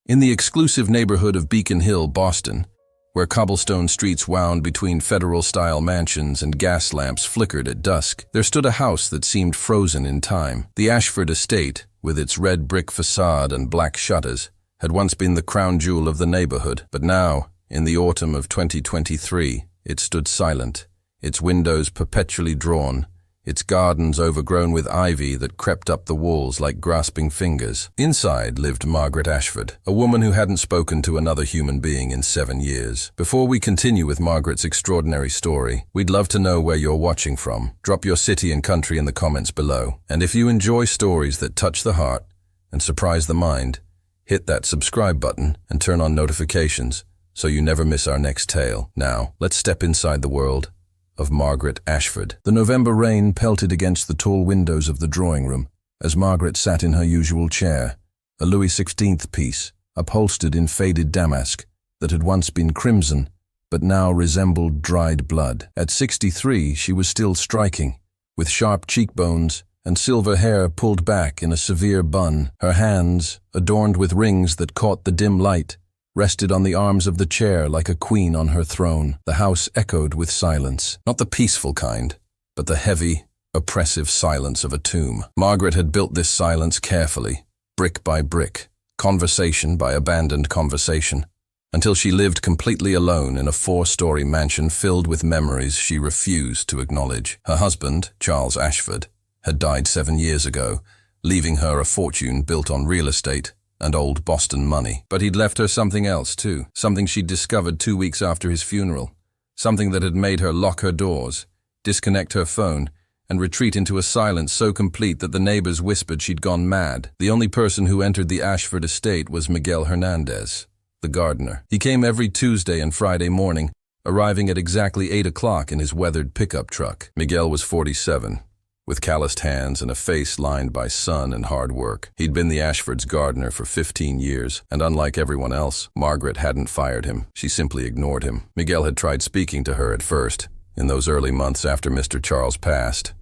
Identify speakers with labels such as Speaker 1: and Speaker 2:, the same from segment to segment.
Speaker 1: In the exclusive neighborhood of Beacon Hill, Boston, where cobblestone streets wound between federal-style mansions and gas lamps flickered at dusk, there stood a house that seemed frozen in time. The Ashford Estate, with its red brick facade and black shutters, had once been the crown jewel of the neighborhood, but now, in the autumn of 2023, it stood silent, its windows perpetually drawn, its gardens overgrown with ivy that crept up the walls like grasping fingers. Inside lived Margaret Ashford, a woman who hadn't spoken to another human being in 7 years. Before we continue with Margaret's extraordinary story, we'd love to know where you're watching from. Drop your city and country in the comments below. And if you enjoy stories that touch the heart and surprise the mind, hit that subscribe button and turn on notifications so you never miss our next tale. Now, let's step inside the world of Margaret Ashford. The November rain pelted against the tall windows of the drawing room as Margaret sat in her usual chair, a Louis XVI piece, upholstered in faded damask that had once been crimson but now resembled dried blood. At 63, she was still striking, with sharp cheekbones and silver hair pulled back in a severe bun. Her hands, adorned with rings that caught the dim light, rested on the arms of the chair like a queen on her throne. The house echoed with silence, not the peaceful kind, but the heavy, oppressive silence of a tomb. Margaret had built this silence carefully, brick by brick, conversation by abandoned conversation, until she lived completely alone in a 4-story mansion filled with memories she refused to acknowledge. Her husband, Charles Ashford, had died 7 years ago, leaving her a fortune built on real estate and old Boston money. But he'd left her something else too, something she'd discovered 2 weeks after his funeral, something that had made her lock her doors, disconnect her phone, and retreat into a silence so complete that the neighbors whispered she'd gone mad. The only person who entered the Ashford estate was Miguel Hernandez, the gardener. He came every Tuesday and Friday morning, arriving at exactly 8 o'clock in his weathered pickup truck. Miguel was 47. With calloused hands and a face lined by sun and hard work. He'd been the Ashfords' gardener for 15 years, and unlike everyone else, Margaret hadn't fired him. She simply ignored him. Miguel had tried speaking to her at first, in those early months after Mr. Charles passed.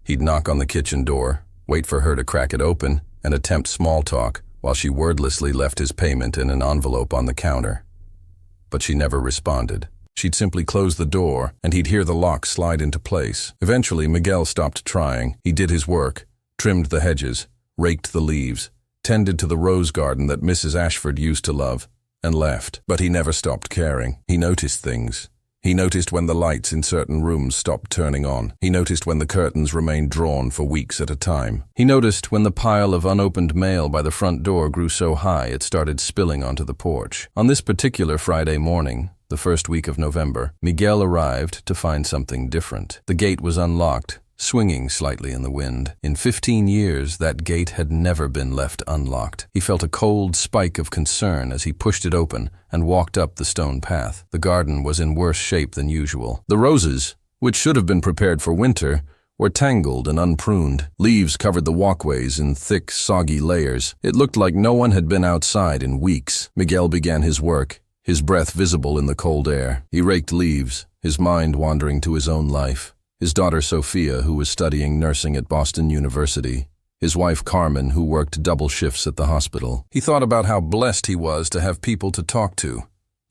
Speaker 1: He'd knock on the kitchen door, wait for her to crack it open, and attempt small talk while she wordlessly left his payment in an envelope on the counter. But she never responded. She'd simply close the door, and he'd hear the lock slide into place. Eventually, Miguel stopped trying. He did his work, trimmed the hedges, raked the leaves, tended to the rose garden that Mrs. Ashford used to love, and left. But he never stopped caring. He noticed things. He noticed when the lights in certain rooms stopped turning on. He noticed when the curtains remained drawn for weeks at a time. He noticed when the pile of unopened mail by the front door grew so high it started spilling onto the porch. On this particular Friday morning, the first week of November, Miguel arrived to find something different. The gate was unlocked, swinging slightly in the wind. In 15 years, that gate had never been left unlocked. He felt a cold spike of concern as he pushed it open and walked up the stone path. The garden was in worse shape than usual. The roses, which should have been prepared for winter, were tangled and unpruned. Leaves covered the walkways in thick, soggy layers. It looked like no one had been outside in weeks. Miguel began his work, his breath visible in the cold air. He raked leaves, his mind wandering to his own life. His daughter Sophia, who was studying nursing at Boston University. His wife Carmen, who worked double shifts at the hospital. He thought about how blessed he was to have people to talk to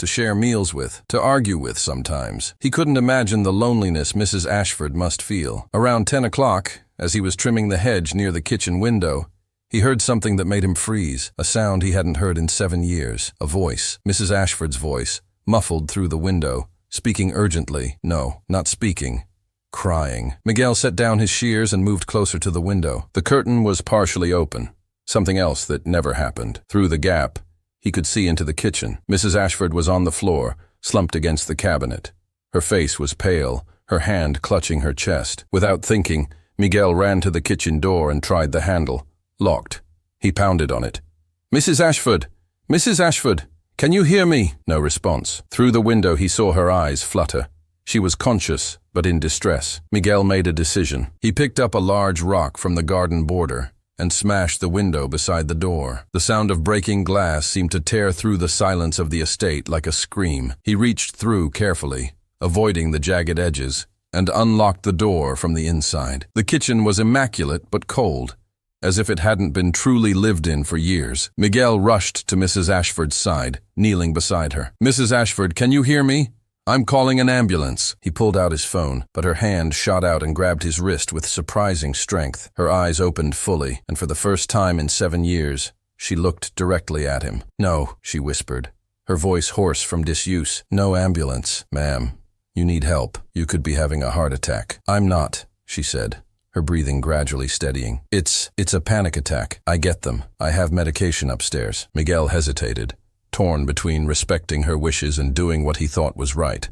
Speaker 1: share meals with, to argue with sometimes. He couldn't imagine the loneliness Mrs. Ashford must feel. Around 10 o'clock, as he was trimming the hedge near the kitchen window, he heard something that made him freeze, a sound he hadn't heard in 7 years. A voice, Mrs. Ashford's voice, muffled through the window, speaking urgently. No, not speaking, crying. Miguel set down his shears and moved closer to the window. The curtain was partially open, something else that never happened. Through the gap, he could see into the kitchen. Mrs. Ashford was on the floor, slumped against the cabinet. Her face was pale, her hand clutching her chest. Without thinking, Miguel ran to the kitchen door and tried the handle. Locked. He pounded on it. "Mrs. Ashford! Mrs. Ashford! Can you hear me?" No response. Through the window he saw her eyes flutter. She was conscious, but in distress. Miguel made a decision. He picked up a large rock from the garden border and smashed the window beside the door. The sound of breaking glass seemed to tear through the silence of the estate like a scream. He reached through carefully, avoiding the jagged edges, and unlocked the door from the inside. The kitchen was immaculate but cold, as if it hadn't been truly lived in for years. Miguel rushed to Mrs. Ashford's side, kneeling beside her. "Mrs. Ashford, can you hear me? I'm calling an ambulance." He pulled out his phone, but her hand shot out and grabbed his wrist with surprising strength. Her eyes opened fully, and for the first time in 7 years, she looked directly at him. "No," she whispered, her voice hoarse from disuse. "No ambulance, ma'am. You need help. You could be having a heart attack." "I'm not," she said, her breathing gradually steadying. It's a panic attack. I get them. I have medication upstairs." Miguel hesitated, torn between respecting her wishes and doing what he thought was right.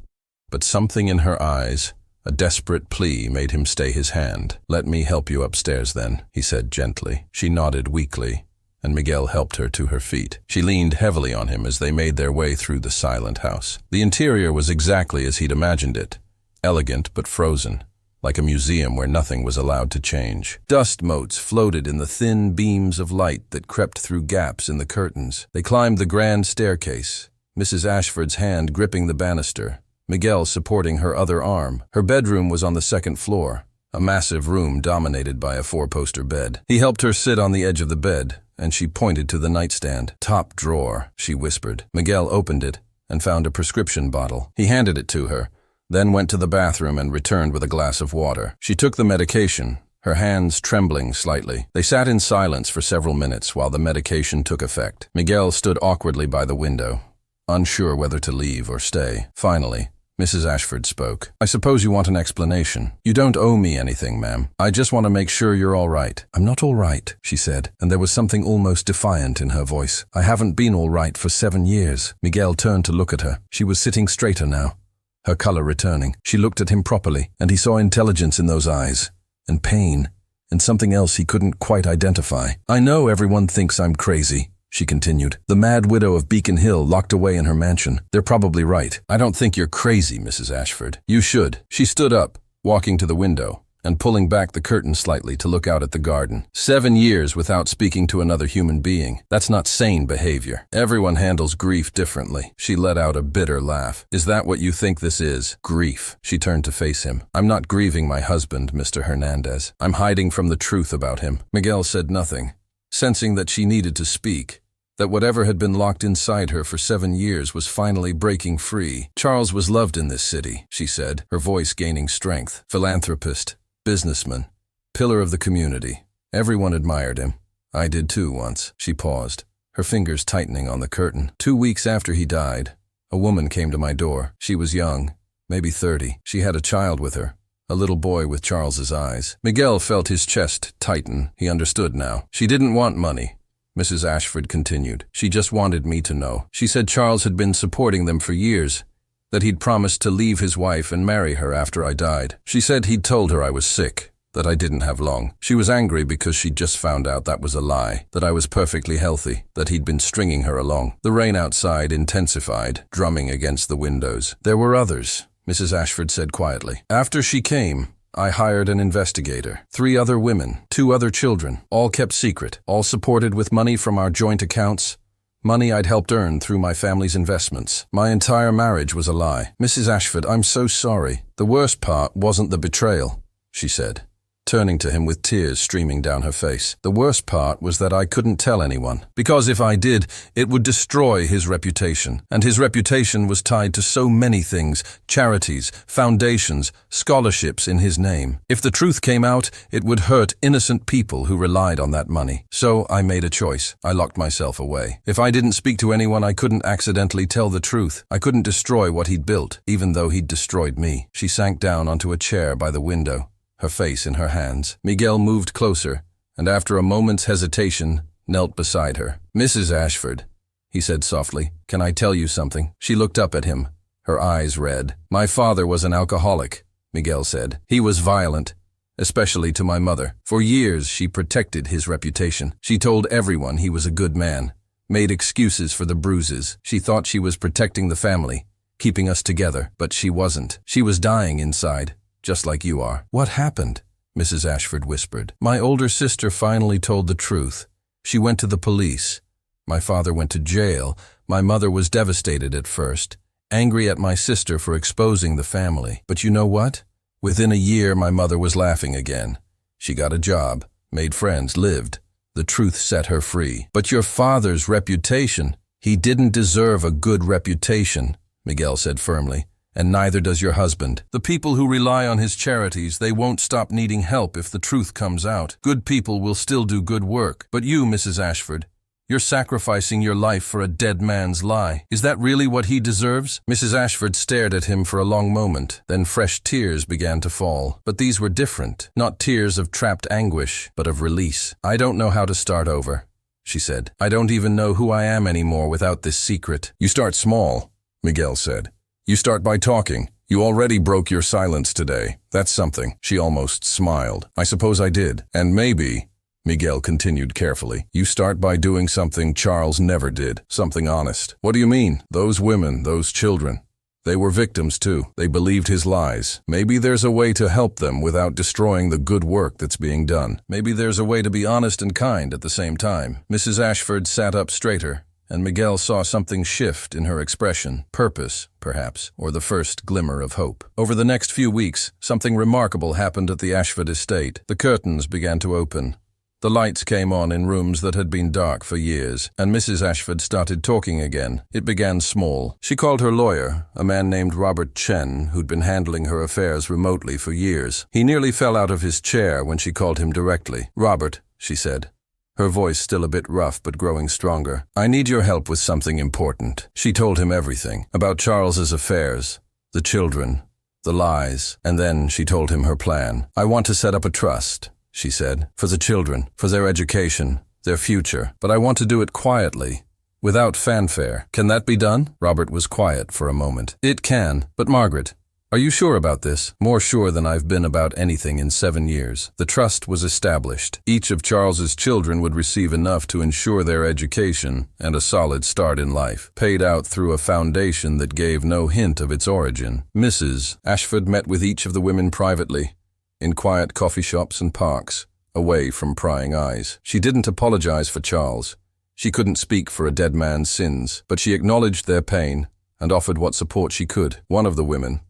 Speaker 1: But something in her eyes, a desperate plea, made him stay his hand. "Let me help you upstairs then," he said gently. She nodded weakly, and Miguel helped her to her feet. She leaned heavily on him as they made their way through the silent house. The interior was exactly as he'd imagined it, elegant but frozen, like a museum where nothing was allowed to change. Dust motes floated in the thin beams of light that crept through gaps in the curtains. They climbed the grand staircase, Mrs. Ashford's hand gripping the banister, Miguel supporting her other arm. Her bedroom was on the second floor, a massive room dominated by a 4-poster bed. He helped her sit on the edge of the bed, and she pointed to the nightstand. "Top drawer," she whispered. Miguel opened it and found a prescription bottle. He handed it to her, then went to the bathroom and returned with a glass of water. She took the medication, her hands trembling slightly. They sat in silence for several minutes while the medication took effect. Miguel stood awkwardly by the window, unsure whether to leave or stay. Finally, Mrs. Ashford spoke. "I suppose you want an explanation. You don't owe me anything, ma'am. I just want to make sure you're all right." "I'm not all right," she said, and there was something almost defiant in her voice. "I haven't been all right for 7 years." Miguel turned to look at her. She was sitting straighter now, her color returning. She looked at him properly, and he saw intelligence in those eyes, and pain, and something else he couldn't quite identify. "I know everyone thinks I'm crazy," she continued. "The mad widow of Beacon Hill locked away in her mansion. They're probably right. I don't think you're crazy, Mrs. Ashford. You should." She stood up, walking to the window, and pulling back the curtain slightly to look out at the garden. 7 years without speaking to another human being. That's not sane behavior. Everyone handles grief differently. She let out a bitter laugh. "Is that what you think this is? Grief?" She turned to face him. "I'm not grieving my husband, Mr. Hernandez. I'm hiding from the truth about him." Miguel said nothing, sensing that she needed to speak, that whatever had been locked inside her for 7 years was finally breaking free. "Charles was loved in this city," she said, her voice gaining strength. "Philanthropist, businessman, pillar of the community. Everyone admired him. I did too once." She paused, her fingers tightening on the curtain. 2 weeks after he died, a woman came to my door. She was young, maybe 30. She had a child with her, a little boy with Charles's eyes. Miguel felt his chest tighten. He understood now. "She didn't want money," Mrs. Ashford continued. "She just wanted me to know. She said Charles had been supporting them for years, that he'd promised to leave his wife and marry her after I died. She said he'd told her I was sick, that I didn't have long. She was angry because she'd just found out that was a lie, that I was perfectly healthy, that he'd been stringing her along." The rain outside intensified, drumming against the windows. "There were others," Mrs. Ashford said quietly. "After she came, I hired an investigator. 3 other women, 2 other children, all kept secret, all supported with money from our joint accounts, money I'd helped earn through my family's investments. My entire marriage was a lie. Mrs. Ashford, I'm so sorry. The worst part wasn't the betrayal," she said, turning to him with tears streaming down her face. "The worst part was that I couldn't tell anyone, because if I did, it would destroy his reputation. And his reputation was tied to so many things, charities, foundations, scholarships in his name. If the truth came out, it would hurt innocent people who relied on that money. So I made a choice. I locked myself away. If I didn't speak to anyone, I couldn't accidentally tell the truth. I couldn't destroy what he'd built, even though he'd destroyed me." She sank down onto a chair by the window, her face in her hands. Miguel moved closer, and after a moment's hesitation, knelt beside her. "Mrs. Ashford," he said softly, "can I tell you something?" She looked up at him, her eyes red. "My father was an alcoholic," Miguel said. "He was violent, especially to my mother. For years, she protected his reputation. She told everyone he was a good man, made excuses for the bruises. She thought she was protecting the family, keeping us together, but she wasn't. She was dying inside, just like you are." "What happened?" Mrs. Ashford whispered. "My older sister finally told the truth. She went to the police. My father went to jail. My mother was devastated at first, angry at my sister for exposing the family. But you know what? Within a year, my mother was laughing again. She got a job, made friends, lived. The truth set her free. But your father's reputation, he didn't deserve a good reputation, Miguel said firmly. And neither does your husband. The people who rely on his charities, they won't stop needing help if the truth comes out. Good people will still do good work. But you, Mrs. Ashford, you're sacrificing your life for a dead man's lie. Is that really what he deserves? Mrs. Ashford stared at him for a long moment. Then fresh tears began to fall. But these were different. Not tears of trapped anguish, but of release. I don't know how to start over, she said. I don't even know who I am anymore without this secret. You start small, Miguel said. You start by talking. You already broke your silence today. That's something. She almost smiled. I suppose I did. And maybe, Miguel continued carefully, you start by doing something Charles never did. Something honest. What do you mean? Those women, those children. They were victims too. They believed his lies. Maybe there's a way to help them without destroying the good work that's being done. Maybe there's a way to be honest and kind at the same time. Mrs. Ashford sat up straighter, and Miguel saw something shift in her expression. Purpose, perhaps, or the first glimmer of hope. Over the next few weeks, something remarkable happened at the Ashford Estate. The curtains began to open. The lights came on in rooms that had been dark for years, and Mrs. Ashford started talking again. It began small. She called her lawyer, a man named Robert Chen, who'd been handling her affairs remotely for years. He nearly fell out of his chair when she called him directly. Robert, she said, her voice still a bit rough but growing stronger. I need your help with something important. She told him everything, about Charles's affairs, the children, the lies, and then she told him her plan. I want to set up a trust, she said, for the children, for their education, their future, but I want to do it quietly, without fanfare. Can that be done? Robert was quiet for a moment. It can, but Margaret, are you sure about this? More sure than I've been about anything in 7 years. The trust was established. Each of Charles's children would receive enough to ensure their education and a solid start in life, paid out through a foundation that gave no hint of its origin. Mrs. Ashford met with each of the women privately, in quiet coffee shops and parks, away from prying eyes. She didn't apologize for Charles. She couldn't speak for a dead man's sins, but she acknowledged their pain and offered what support she could. One of the women,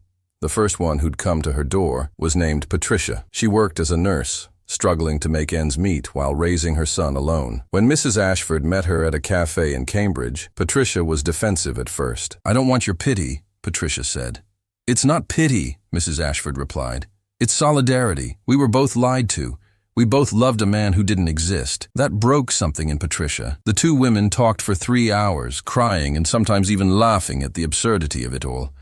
Speaker 1: the first one who'd come to her door, was named Patricia. She worked as a nurse, struggling to make ends meet while raising her son alone. When Mrs. Ashford met her at a cafe in Cambridge, Patricia was defensive at first. I don't want your pity, Patricia said. It's not pity, Mrs. Ashford replied. It's solidarity. We were both lied to. We both loved a man who didn't exist. That broke something in Patricia. The two women talked for 3 hours, crying and sometimes even laughing at the absurdity of it all.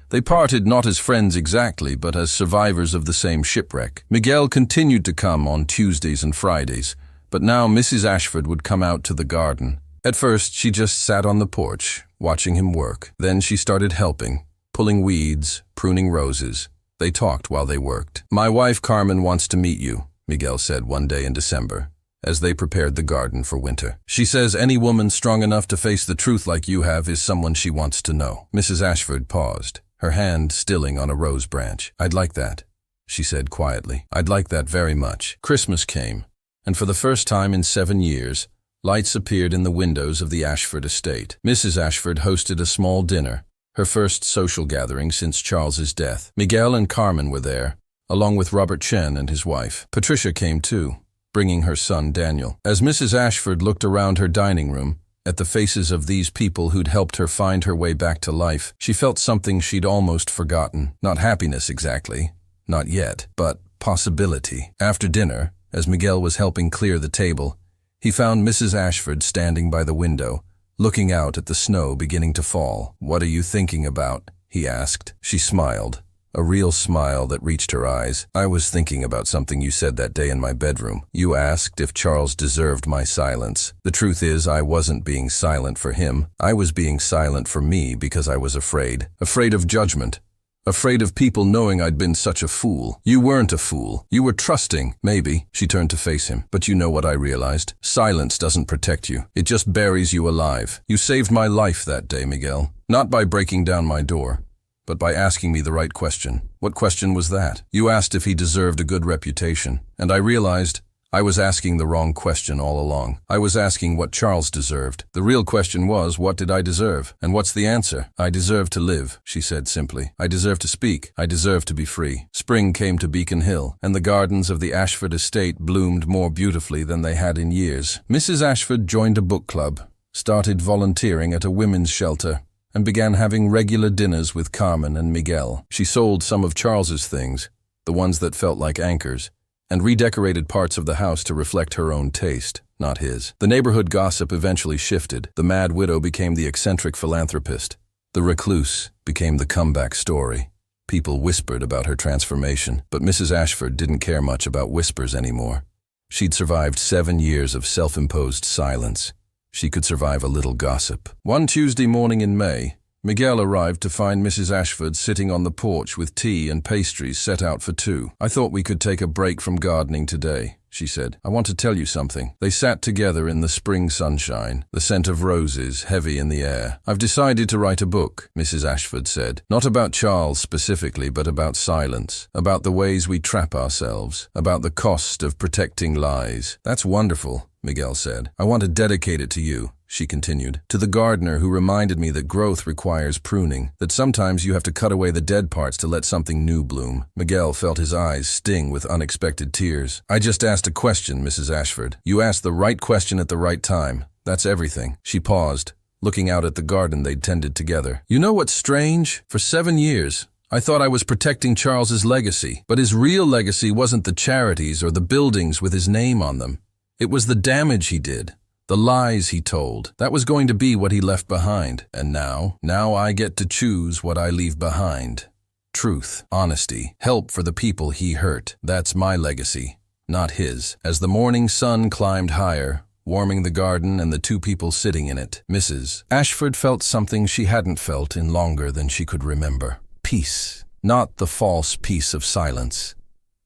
Speaker 1: They parted not as friends exactly, but as survivors of the same shipwreck. Miguel continued to come on Tuesdays and Fridays, but now Mrs. Ashford would come out to the garden. At first, she just sat on the porch, watching him work. Then she started helping, pulling weeds, pruning roses. They talked while they worked. My wife Carmen wants to meet you, Miguel said one day in December, as they prepared the garden for winter. She says any woman strong enough to face the truth like you have is someone she wants to know. Mrs. Ashford paused, her hand stilling on a rose branch. I'd like that, she said quietly. I'd like that very much. Christmas came, and for the first time in 7 years, lights appeared in the windows of the Ashford Estate. Mrs. Ashford hosted a small dinner, her first social gathering since Charles's death. Miguel and Carmen were there, along with Robert Chen and his wife. Patricia came too, bringing her son Daniel. As Mrs. Ashford looked around her dining room, at the faces of these people who'd helped her find her way back to life, she felt something she'd almost forgotten. Not happiness exactly, not yet, but possibility. After dinner, as Miguel was helping clear the table, he found Mrs. Ashford standing by the window, looking out at the snow beginning to fall. What are you thinking about? He asked. She smiled, a real smile that reached her eyes. I was thinking about something you said that day in my bedroom. You asked if Charles deserved my silence. The truth is, I wasn't being silent for him. I was being silent for me because I was afraid. Afraid of judgment. Afraid of people knowing I'd been such a fool. You weren't a fool. You were trusting, maybe. She turned to face him. But you know what I realized? Silence doesn't protect you. It just buries you alive. You saved my life that day, Miguel. Not by breaking down my door, but by asking me the right question. What question was that? You asked if he deserved a good reputation, and I realized I was asking the wrong question all along. I was asking what Charles deserved. The real question was, what did I deserve? And what's the answer? I deserve to live, she said simply. I deserve to speak. I deserve to be free. Spring came to Beacon Hill, and the gardens of the Ashford Estate bloomed more beautifully than they had in years. Mrs. Ashford joined a book club, started volunteering at a women's shelter, and began having regular dinners with Carmen and Miguel. She sold some of Charles's things, the ones that felt like anchors, and redecorated parts of the house to reflect her own taste, not his. The neighborhood gossip eventually shifted. The mad widow became the eccentric philanthropist. The recluse became the comeback story. People whispered about her transformation, but Mrs. Ashford didn't care much about whispers anymore. She'd survived 7 years of self-imposed silence. She could survive a little gossip. One Tuesday morning in May, Miguel arrived to find Mrs. Ashford sitting on the porch with tea and pastries set out for two. "I thought we could take a break from gardening today," she said. "I want to tell you something." They sat together in the spring sunshine, the scent of roses heavy in the air. "I've decided to write a book," Mrs. Ashford said. "Not about Charles specifically, but about silence, about the ways we trap ourselves, about the cost of protecting lies." "That's wonderful," Miguel said. "I want to dedicate it to you," she continued, "to the gardener who reminded me that growth requires pruning, that sometimes you have to cut away the dead parts to let something new bloom." Miguel felt his eyes sting with unexpected tears. "I just asked a question, Mrs. Ashford. You asked the right question at the right time. That's everything." She paused, looking out at the garden they'd tended together. "You know what's strange? For 7 years, I thought I was protecting Charles's legacy, but his real legacy wasn't the charities or the buildings with his name on them. It was the damage he did. The lies he told. That was going to be what he left behind. And now I get to choose what I leave behind. Truth, honesty, help for the people he hurt. That's my legacy, not his." As the morning sun climbed higher, warming the garden and the two people sitting in it, Mrs. Ashford felt something she hadn't felt in longer than she could remember. Peace. Not the false peace of silence,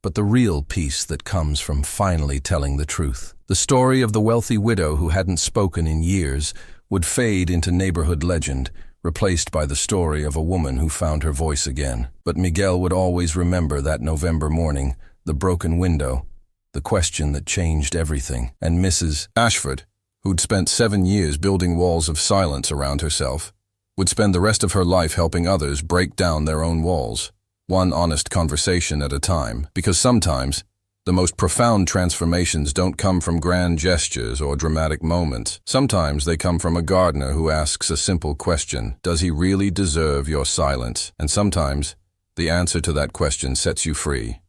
Speaker 1: but the real peace that comes from finally telling the truth. The story of the wealthy widow who hadn't spoken in years would fade into neighborhood legend, replaced by the story of a woman who found her voice again. But Miguel would always remember that November morning, the broken window, the question that changed everything. And Mrs. Ashford, who'd spent 7 years building walls of silence around herself, would spend the rest of her life helping others break down their own walls, one honest conversation at a time. Because sometimes, the most profound transformations don't come from grand gestures or dramatic moments. Sometimes they come from a gardener who asks a simple question: does he really deserve your silence? And sometimes the answer to that question sets you free.